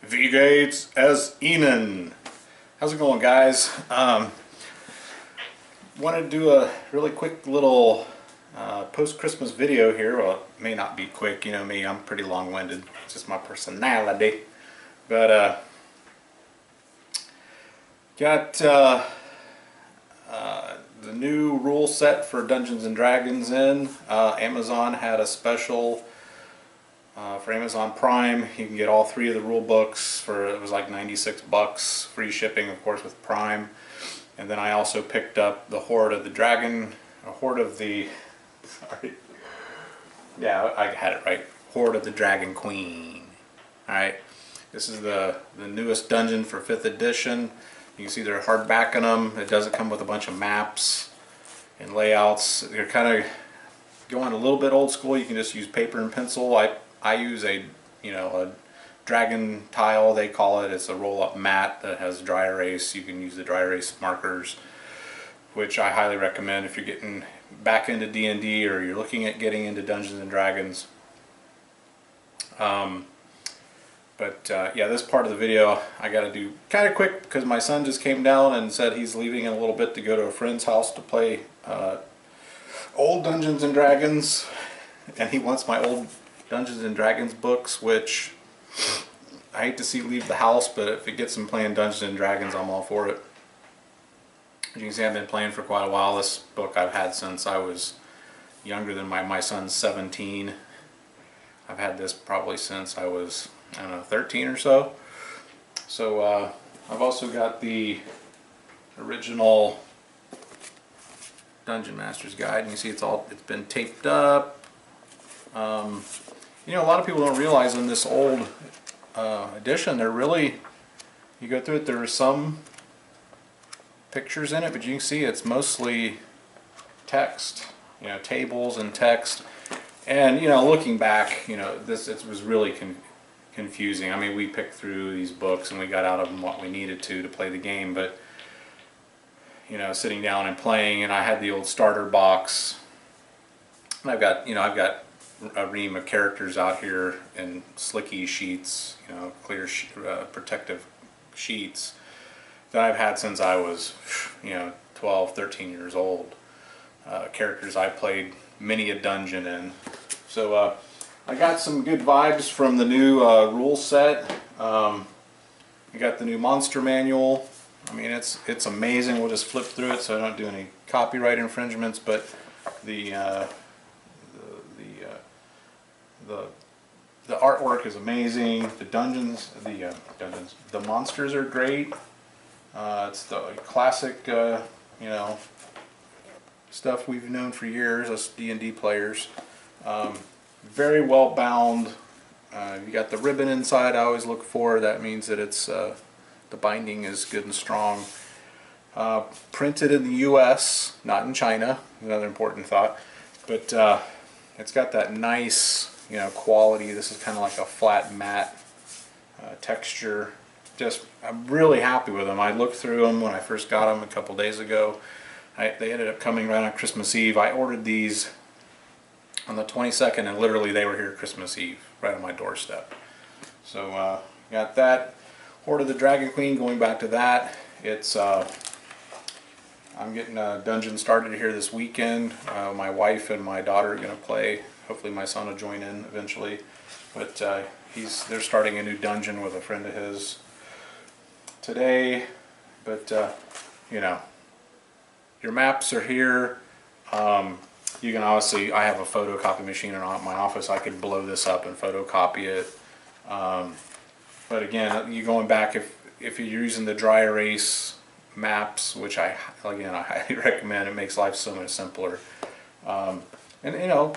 V-Gates as Enon. How's it going, guys? Wanted to do a really quick little post-Christmas video here. Well, it may not be quick, you know me, I'm pretty long-winded. It's just my personality. But got the new rule set for Dungeons and Dragons in. Amazon had a special for Amazon Prime. You can get all 3 of the rule books for, it was like 96 bucks, free shipping of course with Prime. And then I also picked up the Hoard of the Dragon, Hoard of the, sorry, yeah, I had it right, Hoard of the Dragon Queen. Alright, this is the newest dungeon for 5th edition. You can see they're hardbacking them. It doesn't come with a bunch of maps and layouts. They're kind of going a little bit old school. You can just use paper and pencil. I use a dragon tile, they call it. It's a roll-up mat that has dry erase. You can use the dry erase markers, which I highly recommend if you're getting back into D&D or you're looking at getting into Dungeons and Dragons. Yeah, this part of the video I got to do kind of quick because my son just came down and said he's leaving in a little bit to go to a friend's house to play old Dungeons and Dragons, and he wants my old Dungeons and Dragons books, which I hate to see leave the house, but if it gets him playing Dungeons and Dragons, I'm all for it. As you can see, I've been playing for quite a while. This book I've had since I was younger than my son's 17. I've had this probably since I was, I don't know, 13 or so. So I've also got the original Dungeon Master's Guide, and you see it's been taped up. You know, a lot of people don't realize in this old edition, they're really, you go through it, there are some pictures in it, but you can see it's mostly text, you know, tables and text. And, you know, looking back, you know, it was really confusing. I mean, we picked through these books and we got out of them what we needed to play the game, but, you know, sitting down and playing, and I had the old starter box, and I've got a ream of characters out here in slicky sheets, you know, clear protective sheets that I've had since I was, you know, 12, 13 years old. Characters I played many a dungeon in. So I got some good vibes from the new rule set. I got the new monster manual. I mean, it's amazing. We'll just flip through it so I don't do any copyright infringements, but the artwork is amazing. The monsters are great. It's the classic, you know, stuff we've known for years, us D&D players. Very well bound. You got the ribbon inside. I always look for. That means that it's the binding is good and strong. Printed in the U.S., not in China. Another important thought. But it's got that nice, you know, quality. This is kind of like a flat matte texture. I'm really happy with them. I looked through them when I first got them a couple days ago. They ended up coming right on Christmas Eve. I ordered these on the 22nd, and literally they were here Christmas Eve, right on my doorstep. So got that. Hoard of the Dragon Queen, going back to that. It's I'm getting a dungeon started here this weekend. My wife and my daughter are going to play. Hopefully my son will join in eventually. But they're starting a new dungeon with a friend of his today. But you know, your maps are here. You can obviously, I have a photocopy machine in my office. I could blow this up and photocopy it. But again, you're going back, if you're using the dry erase maps, which I highly recommend. It makes life so much simpler. And you know,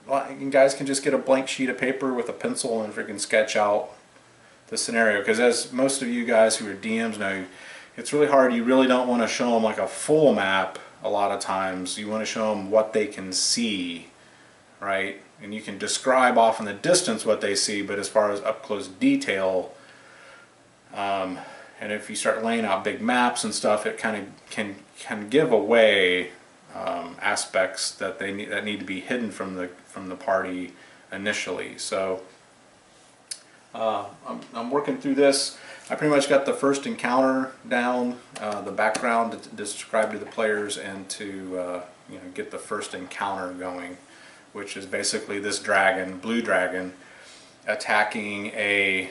you guys can just get a blank sheet of paper with a pencil and freaking sketch out the scenario. Because as most of you guys who are DMs know, it's really hard. You really don't want to show them like a full map a lot of times. You want to show them what they can see, right? And you can describe off in the distance what they see, but as far as up close detail, and if you start laying out big maps and stuff, it kind of can give away aspects that need to be hidden from the party initially. So I'm working through this. I pretty much got the first encounter down, the background to describe to the players, and to you know, get the first encounter going, which is basically this dragon, blue dragon, attacking a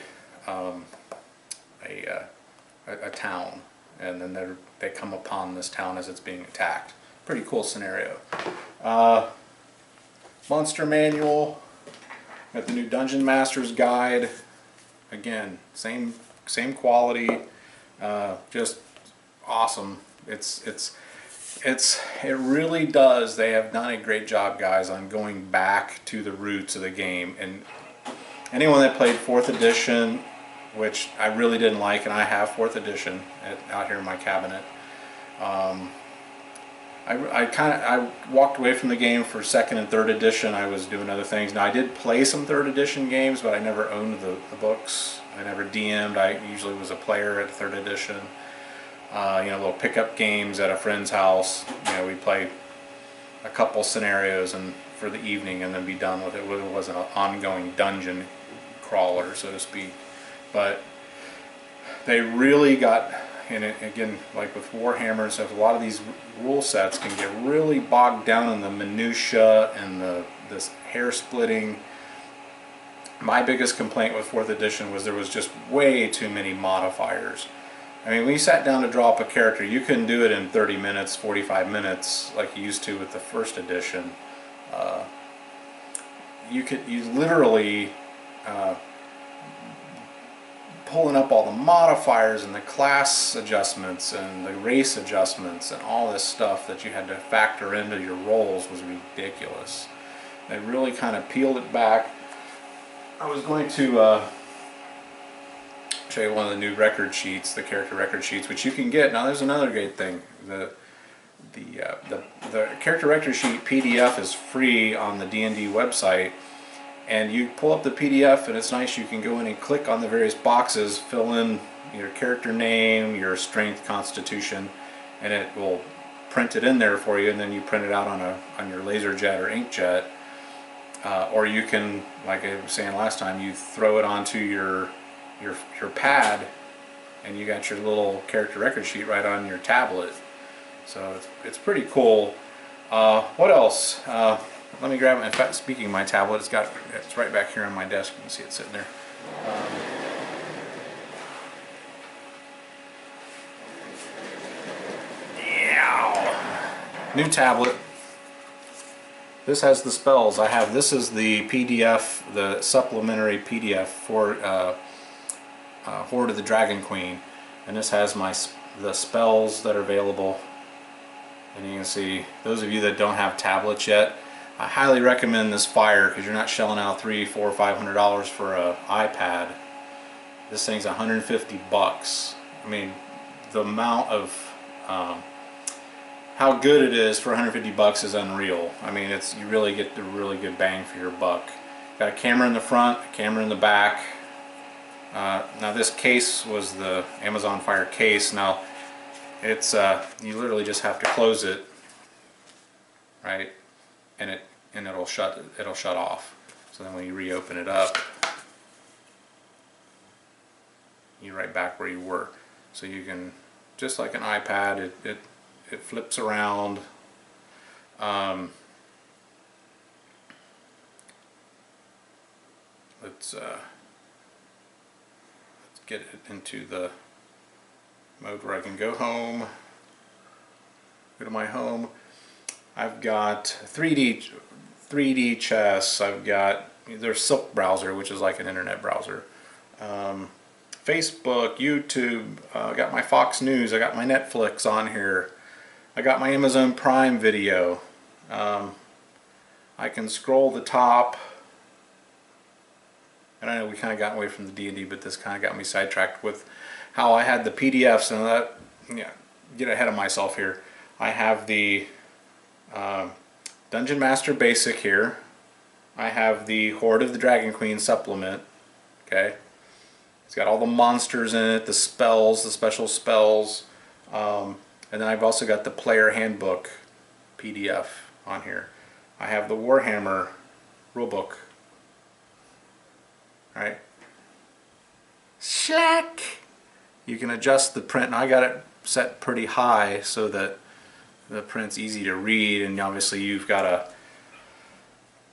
town, and then they come upon this town as it's being attacked. Pretty cool scenario. Monster manual. Got the new Dungeon Master's Guide. Again, same quality, just awesome. It really does. They have done a great job, guys, on going back to the roots of the game. And anyone that played 4th edition, which I really didn't like, and I have 4th edition out here in my cabinet. I walked away from the game for 2nd and 3rd edition. I was doing other things. Now I did play some 3rd edition games, but I never owned the books. I never DM'd. I usually was a player at 3rd edition. You know, little pickup games at a friend's house. You know, we'd play a couple scenarios and for the evening and then be done with it. It wasn't an ongoing dungeon crawler, so to speak. But they really got, and again, like with Warhammer and stuff, a lot of these rule sets can get really bogged down in the minutia and this hair splitting. My biggest complaint with 4th edition was there was just way too many modifiers. I mean, when you sat down to draw up a character, you couldn't do it in 30 minutes, 45 minutes like you used to with the 1st edition. You literally pulling up all the modifiers and the class adjustments and the race adjustments and all this stuff that you had to factor into your rolls was ridiculous. They really kind of peeled it back. I was going to show you one of the new record sheets, the character record sheets, which you can get. Now there's another great thing. The character record sheet PDF is free on the D&D website. And you pull up the PDF, and it's nice. You can go in and click on the various boxes, fill in your character name, your strength, constitution, and it will print it in there for you. And then you print it out on your LaserJet or inkjet, or you can, like I was saying last time, you throw it onto your pad, and you got your little character record sheet right on your tablet. So it's pretty cool. What else? Let me grab it. In fact, speaking of my tablet, it's right back here on my desk. You can see it sitting there. Yeah. New tablet. This has the spells. This is the PDF, the supplementary PDF for Horde of the Dragon Queen, and this has the spells that are available. And you can see, those of you that don't have tablets yet, I highly recommend this Fire, because you're not shelling out $300, $400, $500 for an iPad. This thing's 150 bucks. I mean, the amount of how good it is for 150 bucks is unreal. I mean, you really get the really good bang for your buck. Got a camera in the front, a camera in the back. Now this case was the Amazon Fire case. Now it's you literally just have to close it, right? And it'll shut off. So then when you reopen it up, you're right back where you were. So you can, just like an iPad, it flips around. Let's get it into the mode where I can go home. Go to my home. I've got 3D chess. There's Silk browser, which is like an internet browser. Facebook, YouTube. I got my Fox News. I got my Netflix on here. I got my Amazon Prime Video. I can scroll the top. And I know we kind of got away from the D&D, but this kind of got me sidetracked with how I had the PDFs, and that, yeah, get ahead of myself here. I have the Dungeon Master Basic here. I have the Horde of the Dragon Queen supplement. Okay, it's got all the monsters in it, the spells, the special spells, and then I've also got the Player Handbook PDF on here. I have the Warhammer rulebook. All right, Slack. You can adjust the print, and I got it set pretty high so that the print's easy to read, and obviously you've got a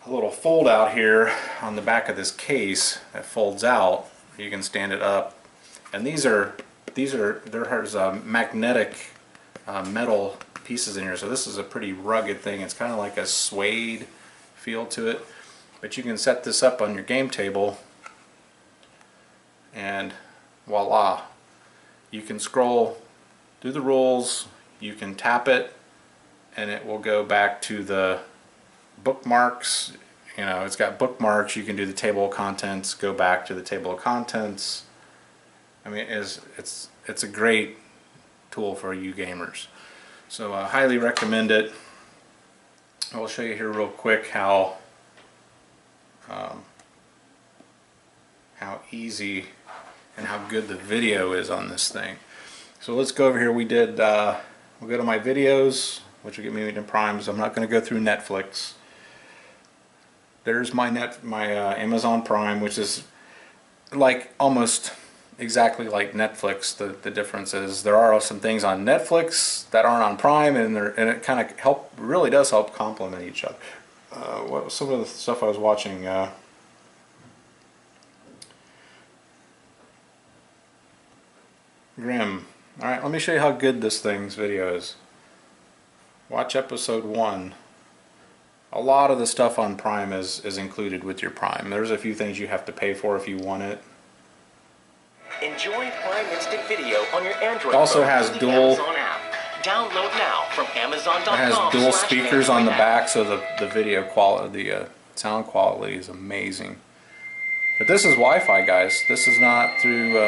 little fold out here on the back of this case that folds out. You can stand it up, and there's magnetic metal pieces in here, so this is a pretty rugged thing. It's kind of like a suede feel to it, but you can set this up on your game table and voila, you can scroll through the rules, you can tap it and it will go back to the bookmarks. You know, it's got bookmarks. You can do the table of contents, go back to the table of contents. I mean, it's a great tool for you gamers. So I highly recommend it. I'll show you here real quick how easy and how good the video is on this thing. So let's go over here. We'll go to my videos, which will get me into Prime. So I'm not going to go through Netflix. There's my Amazon Prime, which is like almost exactly like Netflix. The difference is there are some things on Netflix that aren't on Prime, and it kind of really does help complement each other. What was some of the stuff I was watching? Grimm. Alright, let me show you how good this thing's video is. Watch episode 1. A lot of the stuff on Prime is included with your Prime. There's a few things you have to pay for if you want it. Enjoy Prime Instant Video on your Android. It also has dual. Download now from Amazon.com. It has dual speakers on the back, so the video quality, the sound quality is amazing. But this is Wi-Fi, guys. This is not through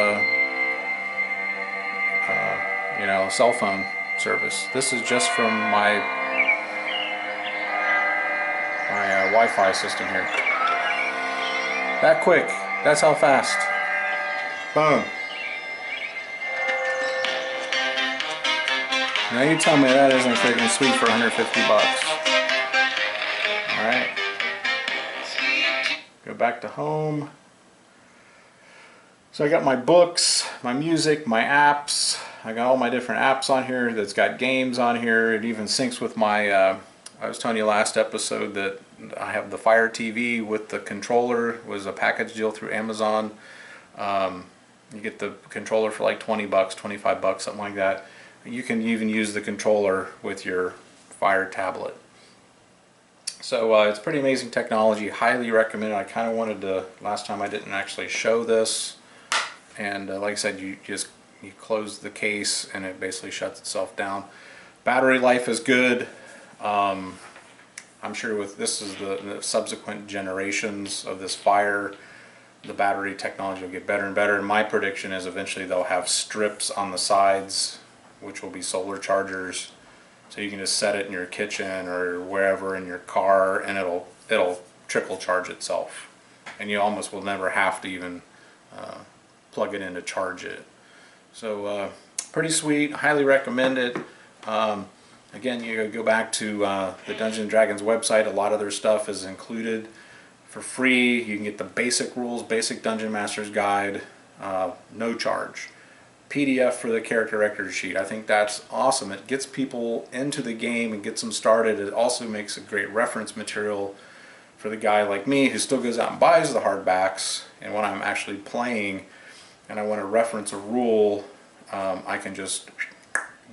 you know, cell phone service. This is just from my Wi-Fi system here. That quick. That's how fast. Boom. Now you tell me that isn't freaking sweet for 150 bucks. Alright. Go back to home. So I got my books, my music, my apps. I got all my different apps on here. That's got games on here. It even syncs with my, I was telling you last episode that I have the Fire TV with the controller. It was a package deal through Amazon. You get the controller for like 20 bucks, 25 bucks, something like that. You can even use the controller with your Fire tablet. So it's pretty amazing technology. Highly recommend it. I kind of wanted to, last time I didn't actually show this. And like I said, you close the case and it basically shuts itself down. Battery life is good. I'm sure with this is the subsequent generations of this Fire, the battery technology will get better and better. And my prediction is eventually they'll have strips on the sides, which will be solar chargers. So you can just set it in your kitchen or wherever in your car, and it'll trickle charge itself. And you almost will never have to even plug it in to charge it. So pretty sweet. Highly recommend it. Again, you go back to the Dungeons & Dragons website. A lot of their stuff is included for free. You can get the basic rules, basic Dungeon Master's Guide, no charge. PDF for the character record sheet. I think that's awesome. It gets people into the game and gets them started. It also makes a great reference material for the guy like me who still goes out and buys the hardbacks, and when I'm actually playing and I want to reference a rule, I can just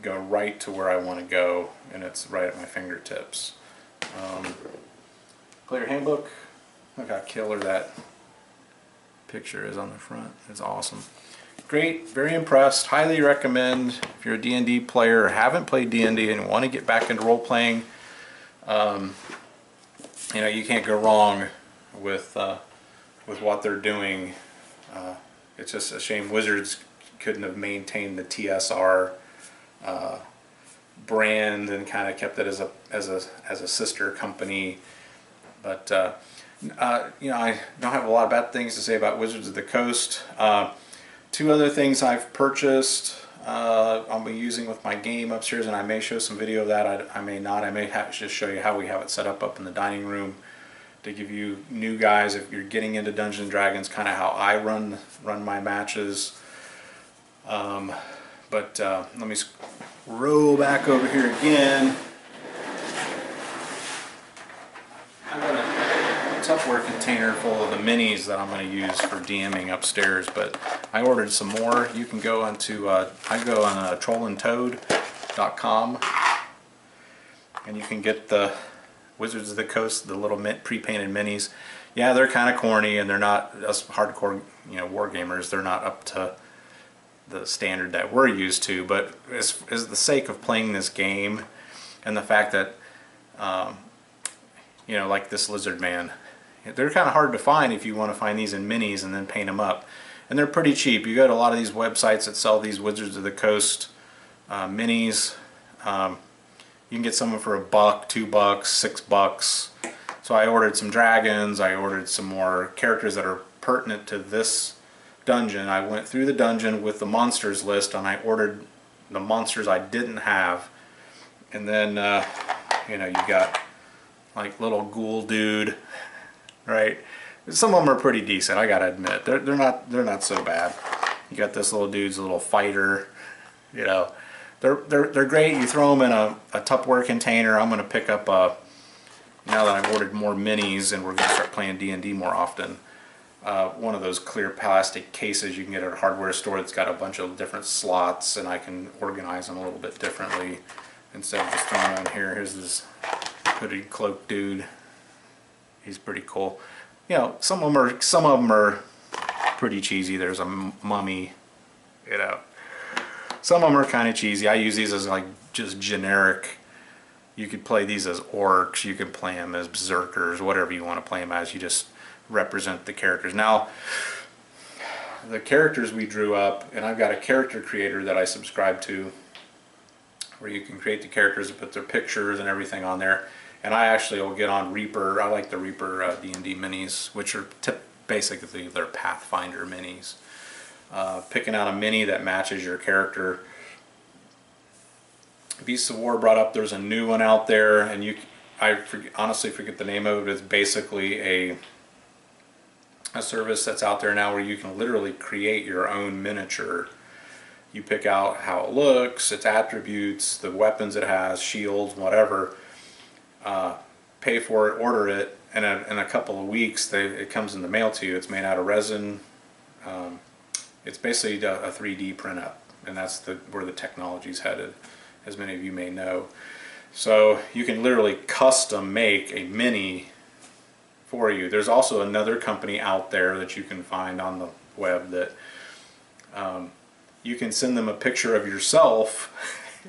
go right to where I want to go, and it's right at my fingertips. Player handbook. Look how killer that picture is on the front. It's awesome. Great, very impressed. Highly recommend if you're a D&D player or haven't played D&D and want to get back into role playing. You know, you can't go wrong with what they're doing. It's just a shame Wizards couldn't have maintained the TSR brand and kind of kept it as a sister company. But you know, I don't have a lot of bad things to say about Wizards of the Coast. Two other things I've purchased, I'll be using with my game upstairs, and I may show some video of that. I may not. I may just show you how we have it set up in the dining room. to give you new guys, if you're getting into Dungeons and Dragons, kind of how I run my matches. Let me roll back over here again. I've got a Tupperware container full of the minis that I'm going to use for DMing upstairs, but I ordered some more. You can go onto, I go on trollandtoad.com, and you can get the Wizards of the Coast, the little pre-painted minis. Yeah, they're kind of corny, and they're not, us hardcore, war gamers, they're not up to the standard that we're used to, but as the sake of playing this game and the fact that like this lizard man, they're kind of hard to find if you want to find these in minis and then paint them up, and they're pretty cheap. You go to a lot of these websites that sell these Wizards of the Coast minis. You can get some for $1, $2, $6. So I ordered some dragons, I ordered some more characters that are pertinent to this dungeon. I went through the dungeon with the monsters list, and I ordered the monsters I didn't have. And then you got like little ghoul dude, right? Some of them are pretty decent, I gotta admit. They're not so bad. You got this little dude's a little fighter, They're great. You throw them in a Tupperware container. I'm gonna pick up now that I've ordered more minis and we're gonna start playing D&D more often. One of those clear plastic cases you can get at a hardware store that's got a bunch of different slots, and I can organize them a little bit differently instead of just throwing them in here. Here's this hooded cloak dude. He's pretty cool. Some of them are pretty cheesy. There's a mummy, Some of them are kind of cheesy. I use these as like just generic. You could play these as orcs. You can play them as berserkers, whatever you want to play them as. You just represent the characters. Now, the characters we drew up, and I've got a character creator that I subscribe to, where you can create the characters and put their pictures and everything on there. And I actually will get on Reaper. I like the Reaper D&D minis, which are basically their Pathfinder minis. Picking out a mini that matches your character. Beasts of War brought up, there's a new one out there, and honestly forget the name of it. It's basically a service that's out there now where you can literally create your own miniature. You pick out how it looks, its attributes, the weapons it has, shields, whatever. Pay for it, order it, and in a couple of weeks it comes in the mail to you. It's made out of resin. It's basically a 3D print up, and that's where the technology's headed, as many of you may know. So you can literally custom make a mini for you. There's also another company out there that you can find on the web that you can send them a picture of yourself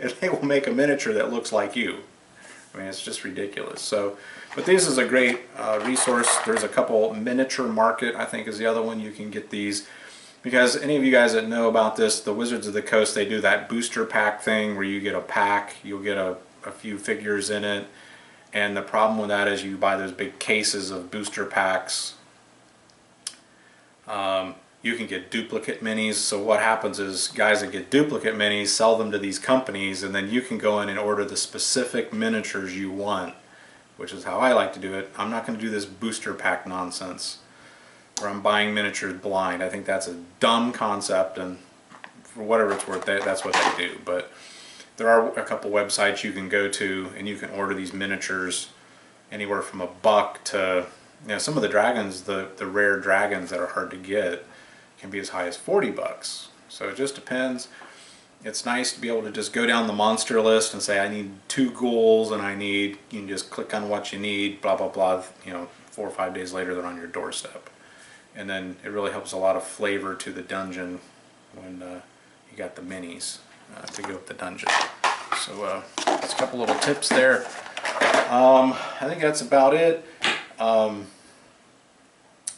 and they will make a miniature that looks like you. I mean, it's just ridiculous. So, but this is a great resource. There's a couple, Miniature Market I think is the other one. You can get these, because any of you guys that know about this, the Wizards of the Coast, they do that booster pack thing where you get a pack, you'll get a few figures in it, and the problem with that is you buy those big cases of booster packs. You can get duplicate minis. So what happens is guys that get duplicate minis sell them to these companies, and then you can go in and order the specific miniatures you want, which is how I like to do it. I'm not going to do this booster pack nonsense where I'm buying miniatures blind. I think that's a dumb concept, and for whatever it's worth, that's what they do. But there are a couple websites you can go to and you can order these miniatures anywhere from $1 to, some of the dragons, the rare dragons that are hard to get, can be as high as $40. So it just depends. It's nice to be able to just go down the monster list and say I need 2 ghouls, and you can just click on what you need, blah blah blah, 4 or 5 days later they're on your doorstep. And then it really helps a lot of flavor to the dungeon when you got the minis to go with the dungeon. So just a couple little tips there. I think that's about it.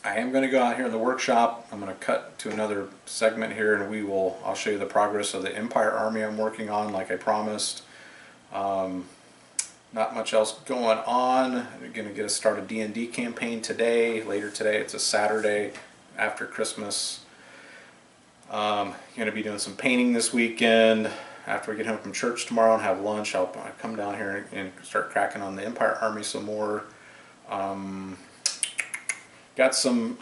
I am going to go out here in the workshop. I'm going to cut to another segment here, and I'll show you the progress of the Empire Army I'm working on, like I promised. Not much else going on. I'm going to get a start a D&D campaign today. Later today, it's a Saturday after Christmas. Going to be doing some painting this weekend. After we get home from church tomorrow and have lunch, I'll come down here and start cracking on the Empire Army some more. got some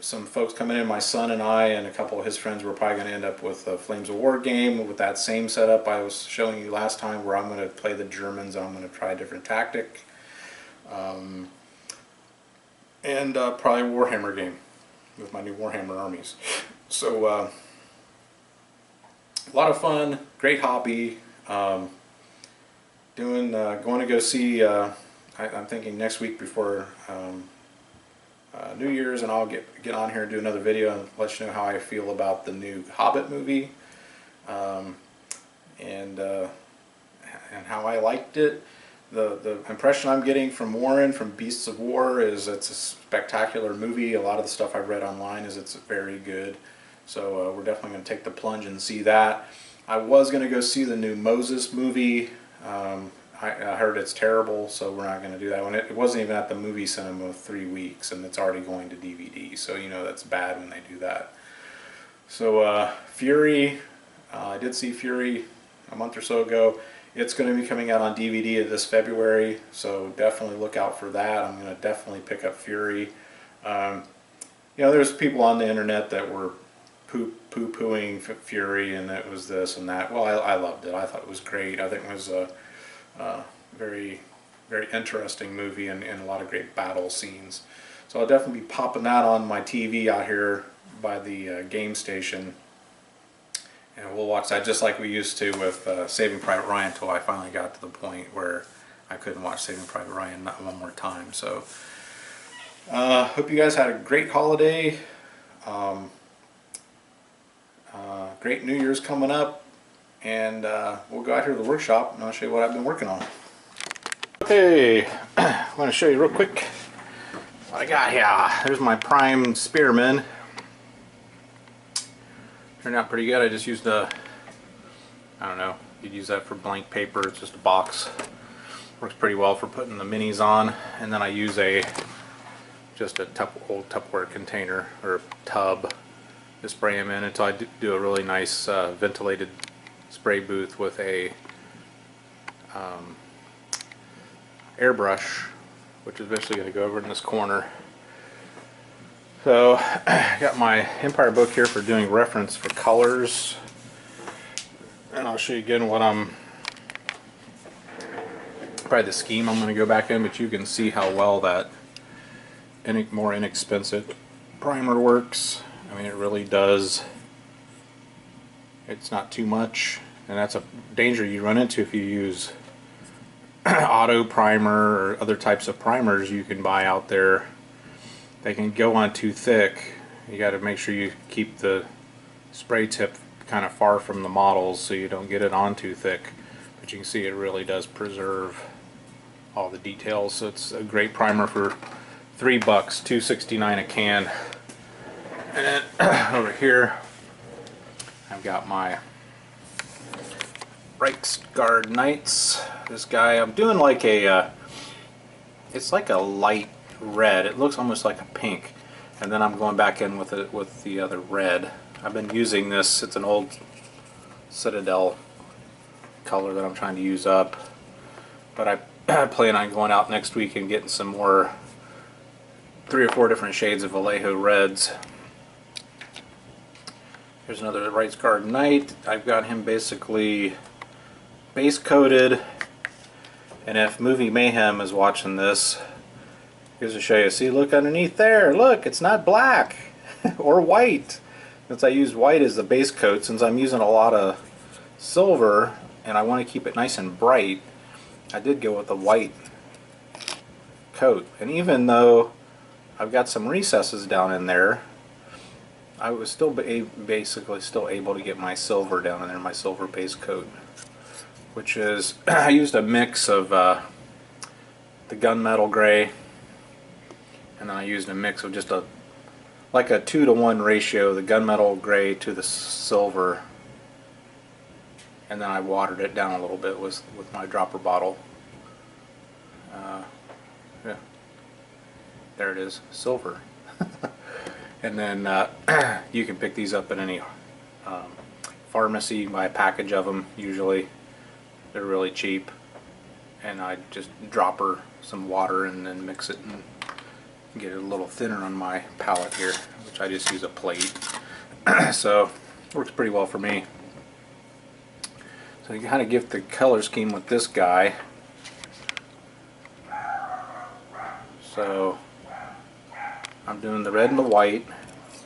folks coming in. My son and I and a couple of his friends were probably going to end up with a Flames of War game with that same setup I was showing you last time, where I'm going to play the Germans. I'm going to try a different tactic, and probably a Warhammer game with my new Warhammer armies. So a lot of fun, great hobby. Going to go see. I'm thinking next week before New Year's, and I'll get on here and do another video and let you know how I feel about the new Hobbit movie, and how I liked it. The impression I'm getting from Warren from Beasts of War is it's a spectacular movie. A lot of the stuff I've read online is it's very good. So we're definitely going to take the plunge and see that. I was going to go see the new Moses movie. I heard it's terrible, so we're not going to do that one. It wasn't even at the movie cinema 3 weeks, and it's already going to DVD. So you know that's bad when they do that. So Fury, I did see Fury a month or so ago. It's going to be coming out on DVD this February, so definitely look out for that. I'm going to definitely pick up Fury. You know, there's people on the internet that were poo-pooing Fury, and it was this and that. Well, I loved it. I thought it was great. I think it was a very, very interesting movie and a lot of great battle scenes. So I'll definitely be popping that on my TV out here by the game station. And we'll watch that just like we used to with Saving Private Ryan, until I finally got to the point where I couldn't watch Saving Private Ryan not one more time. So hope you guys had a great holiday. Great New Year's coming up. And we'll go out here to the workshop and I'll show you what I've been working on. Okay, I'm going to show you real quick what I got here. There's my prime Spearman. Turned out pretty good. I just used I don't know, you'd use that for blank paper. It's just a box. Works pretty well for putting the minis on. And then I use just a old Tupperware container or tub to spray them in until I do a really nice ventilated spray booth with a airbrush, which is eventually going to go over in this corner. So I got my Empire book here for doing reference for colors, and I'll show you again what probably the scheme I'm going to go back in, but you can see how well that more inexpensive primer works. I mean, it really does. It's not too much, and that's a danger you run into if you use auto primer or other types of primers you can buy out there. They can go on too thick. You got to make sure you keep the spray tip kind of far from the models so you don't get it on too thick. But you can see it really does preserve all the details. So it's a great primer for $3, $2.69 a can. And then over here I've got my Reichsguard Knights. This guy, I'm doing like it's like a light red. It looks almost like a pink, and then I'm going back in with it with the other red. I've been using this. It's an old Citadel color that I'm trying to use up, but I plan on going out next week and getting some more 3 or 4 different shades of Vallejo reds. Here's another Reichsguard Knight. I've got him basically base coated, and if Movie Mayhem is watching this, here's to show you. See, look underneath there. Look, it's not black or white. Since I used white as the base coat, since I'm using a lot of silver and I want to keep it nice and bright, I did go with a white coat. And even though I've got some recesses down in there, I was still basically still able to get my silver down in there, my silver base coat, which is I used a mix of the gunmetal gray, and then I used a mix of just like a 2-to-1 ratio, the gunmetal gray to the silver, and then I watered it down a little bit with my dropper bottle. Yeah, there it is, silver. And then you can pick these up at any pharmacy. You can buy a package of them. Usually they're really cheap, and I just dropper some water and then mix it and get it a little thinner on my palette here, which I just use a plate. So works pretty well for me. So you kind of get the color scheme with this guy. So I'm doing the red and the white,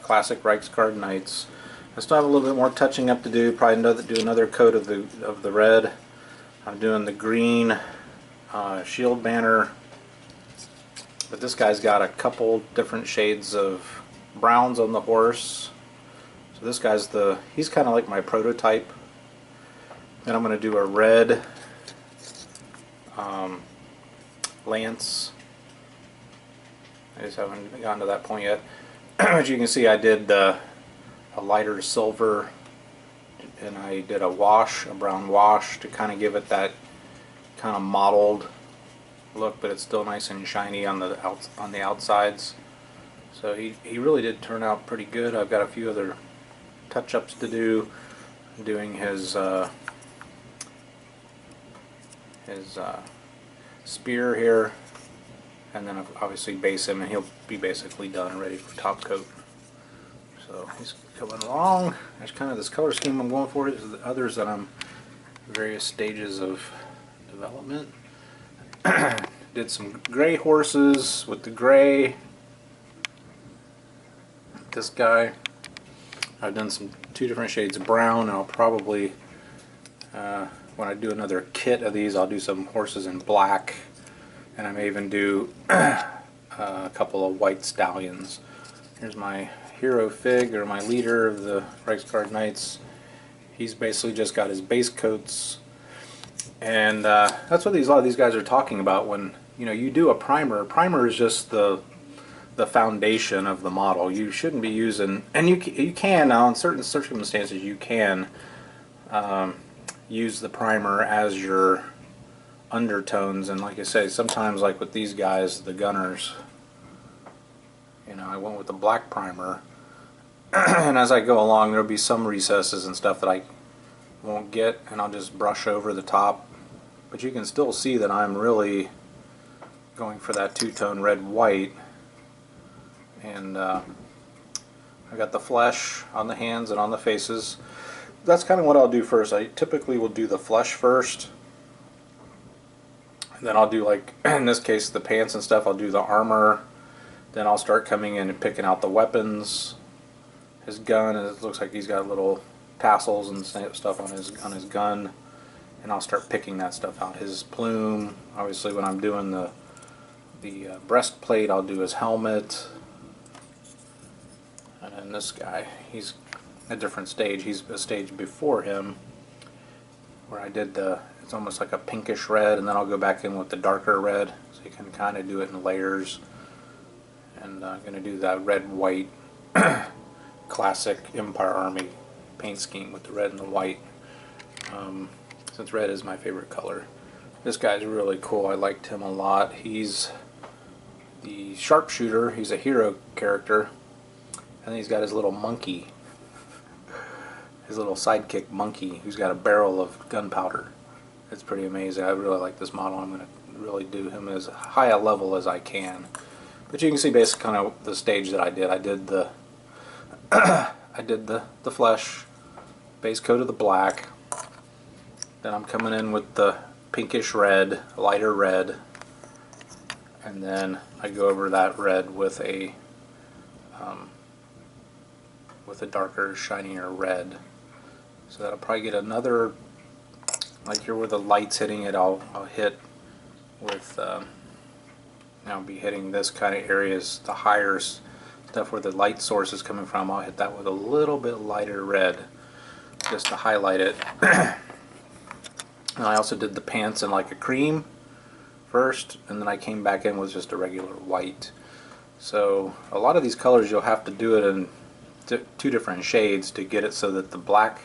classic Reichsguard Knights. I still have a little bit more touching up to do. Probably do another coat of the red. I'm doing the green shield banner, but this guy's got a couple different shades of browns on the horse. So this guy's he's kind of like my prototype. Then I'm going to do a red lance. I just haven't gotten to that point yet. As you can see, I did a lighter silver, and I did a brown wash to kind of give it that kind of mottled look, but it's still nice and shiny on the outsides. So he really did turn out pretty good. I've got a few other touch-ups to do. I'm doing his spear here, and then obviously base him, and he'll be basically done, ready for top coat. So he's coming along. There's kind of this color scheme I'm going for. There's the others that I'm in various stages of development. Did some gray horses with the gray. This guy. I've done two different shades of brown, and I'll probably, when I do another kit of these, I'll do some horses in black, and I may even do a couple of white stallions. Here's my hero fig, or my leader of the Reichsguard Knights. He's basically just got his base coats, and that's what a lot of these guys are talking about when you do a primer. A primer is just the foundation of the model. You shouldn't be using, and you can now in certain circumstances you can use the primer as your undertones, and like I say, sometimes like with these guys, the gunners, I went with the black primer, and as I go along there'll be some recesses and stuff that I won't get, and I'll just brush over the top, but you can still see that I'm really going for that two-tone red-white. And I got the flesh on the hands and on the faces. That's kind of what I'll do first. I typically will do the flesh first, and then I'll do, like in this case, the pants and stuff. I'll do the armor. Then I'll start coming in and picking out the weapons. His gun, it looks like he's got little tassels and stuff on his gun, and I'll start picking that stuff out. His plume, obviously, when I'm doing the breastplate, I'll do his helmet. And then this guy, he's a different stage. He's a stage before him, where I did it's almost like a pinkish red, and then I'll go back in with the darker red, so you can kind of do it in layers. And I'm going to do that red-white classic Empire Army paint scheme with the red and the white, since red is my favorite color. This guy's really cool. I liked him a lot. He's the sharpshooter. He's a hero character. And then he's got his little monkey, his little sidekick monkey, who's got a barrel of gunpowder. It's pretty amazing. I really like this model. I'm going to really do him as high a level as I can. But you can see basically kind of the stage that I did. I did the the flesh, base coat of the black. Then I'm coming in with the pinkish red, lighter red, and then I go over that red with a darker, shinier red. So that'll probably get another, like here where the light's hitting it, I'll hit with, I'll be hitting this kind of areas, the higher stuff where the light source is coming from. I'll hit that with a little bit lighter red, just to highlight it. And I also did the pants in like a cream first, and then I came back in with just a regular white. So a lot of these colors you'll have to do it in two different shades to get it so that the black,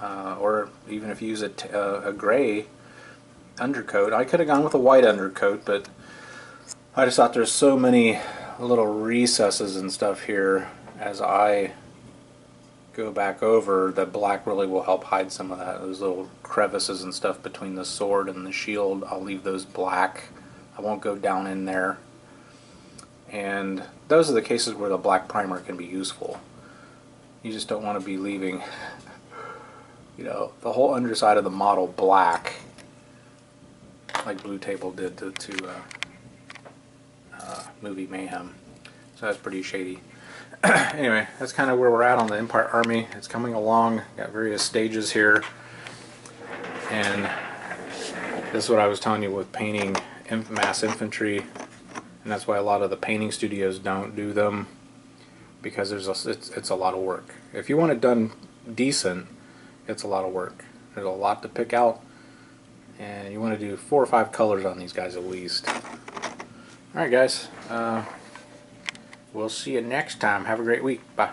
or even if you use a gray undercoat. I could have gone with a white undercoat, but I just thought there's so many little recesses and stuff here as I go back over that black really will help hide some of that. Those little crevices and stuff between the sword and the shield, I'll leave those black. I won't go down in there. And those are the cases where the black primer can be useful. You just don't want to be leaving, you know, the whole underside of the model black, like Blue Table did to Movie Mayhem. So that's pretty shady. Anyway, that's kind of where we're at on the Empire Army. It's coming along. Got various stages here. And this is what I was telling you with painting mass infantry. And that's why a lot of the painting studios don't do them. Because it's a lot of work. If you want it done decent, it's a lot of work. There's a lot to pick out. And you want to do 4 or 5 colors on these guys at least. Alright guys, we'll see you next time. Have a great week. Bye.